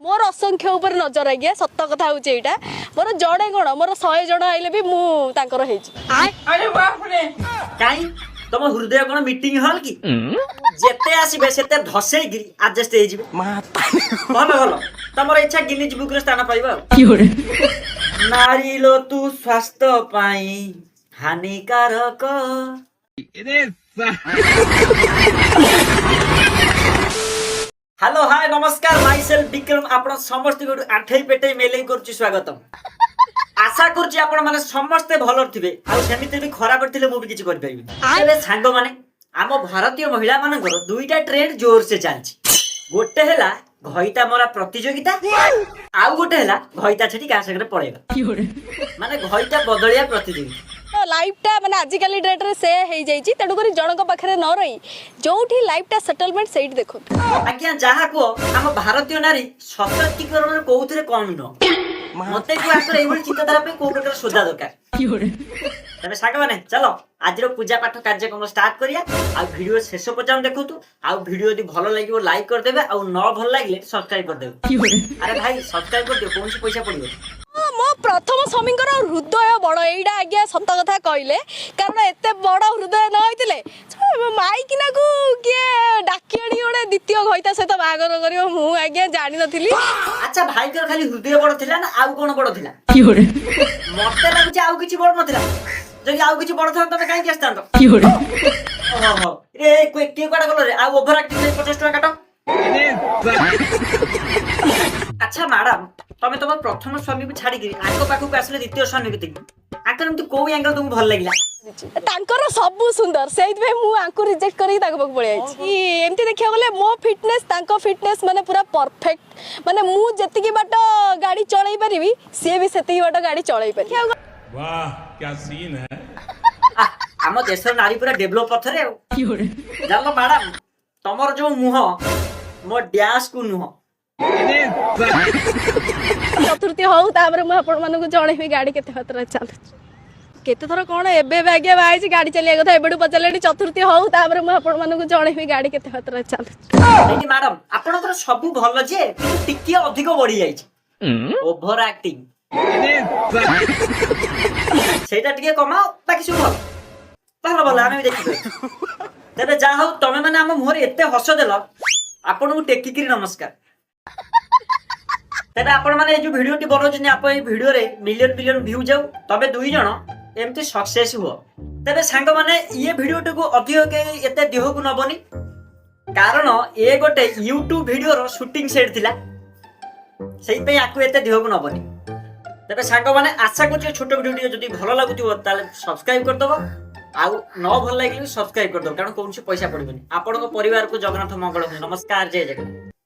मोर असंख्य ऊपर नजर आज्ञा सत कथा हूँ यहाँ मोर जड़े कौन मोर 100 जन आइले भी अरे बाप रे काई तुम हृदय कौन मीटिंग हॉल की जेते आसीबे सेते धसै गिरी एडजस्ट हे जिबे भलो भलो तमर इच्छा गिनीज बुक रे स्थान पाइबा नारी लो तू स्वास्थ्य पाई हानिकारक हेलो हाय नमस्कार माई सेल्फ विक्रम आपण समस्त को आठै पेटे मेले करछि स्वागतम आशा करछि आपण माने समस्त भलो थिबे आ सेमिते भी खराब थिले मु भी किछि कर परिबि एबे सांग माने आम भारतीय महिला मानकर दुईटा ट्रेंड जोर से चलछि गोटे हैला घइता मरा प्रतियोगिता आउ गोटे हैला घइता छठी का सगरे पड़ेगा माने घइता बदलिया प्रतियोगिता लाइफटा माने आजिकल डेट रे से हे जाईची तेडु करी जनक पाखरे न रही जोठी लाइफटा सेटलमेंट सेट देखो आज्ञा जहा को हम भारतीय नारी सशक्तिकरण कोउथरे कम न मते को आकर एबोल चिंताधारा पे को प्रकार सोधा दरकार तबे सागा माने चलो आज रो पूजा पाठ कार्यक्रम स्टार्ट करिया आ वीडियो शेष पर्यंत देखुतु आ वीडियो यदि भलो लागिवो लाइक कर देबे आ न भलो लागिले सब्सक्राइब कर देबे अरे भाई सब्सक्राइब कर दियो कोन से पैसा पड़िबो मो प्रथम स्वामींकर हृदय बड़ एइडा आज्ञा सत कथा कहले कारण एते बड़ हृदय न होइतिले माइकिना को के डाकियाडी ओडे द्वितीय घइता सहित बागर करियो मु आज्ञा जानि नथिली अच्छा भाई कर खाली हृदय बड़ थिला ना आउ कोन बड़ थिला मते लागु आउ किछि बड़ नथिला जदि आउ किछि बड़ था तबे काई के आस्तांत ओहो रे के कोडा गलो रे आउ ओभर एक्टिंग 50 टका काटो अच्छा मैडम तमे तमर प्रथम स्वामी को छाड़ी गिरी आको पाखु को आसले द्वितीय स्वामी को देखि आकर हमते को एंगल तुमको भल लागिला तांकर सब सुंदर सेइत भे मु आंकु रिजेक्ट करी ताको पक पळे आइछि एमती देखिया गले मो फिटनेस तांको फिटनेस माने पूरा परफेक्ट माने मु जति की बाट गाड़ी चलाई परिबी से भी सेति बाट गाड़ी चलाई परिबी वाह क्या सीन है हम देशर नारी पूरा डेवलप पथरे जानो मैडम तमर जो मुह मो डैश को नुह चतुर्थी हौ तापर मु आपण मानको जणेबी गाड़ी केते मात्रा चल केते थर कोन एबे भाग्य बाइछि गाड़ी चलिया कथा एबेडु पचलेडी चतुर्थी हौ तापर मु आपण मानको जणेबी गाड़ी केते मात्रा चल नहीं मैडम आपनकर सब भलो जे किंतु टिकी अधिक बढ़ी जाइछि ओवर एक्टिंग सेटा टिके कमाओ बाकी सब भलो भलो आमे देखि तबे जा हो तमे माने हम मोहर एते हस देलो आपन को टेकी करी नमस्कार तबे आपण माने जो वीडियो टी बनो जने आप ए वीडियो रे मिलियन मिलियन व्यू जाऊ तबे दुई जण एमती सक्सेस हो तबे सांग माने ये वीडियो टी को अधिक के एते देह को नबनी कारण ए गोटे YouTube वीडियो रो शूटिंग सेट थिला सेई पे आकु एते देह को नबनी तबे सांग माने आशा करछ छोट वीडियो जदी भलो लागुतिबो ताले सब्सक्राइब कर दबो आउ न भल लागिले सब्सक्राइब कर दो कारण कोन से पैसा पड़िबनी आपण को परिवार को जगन्नाथ मंगल नमस्कार जय जगन्नाथ।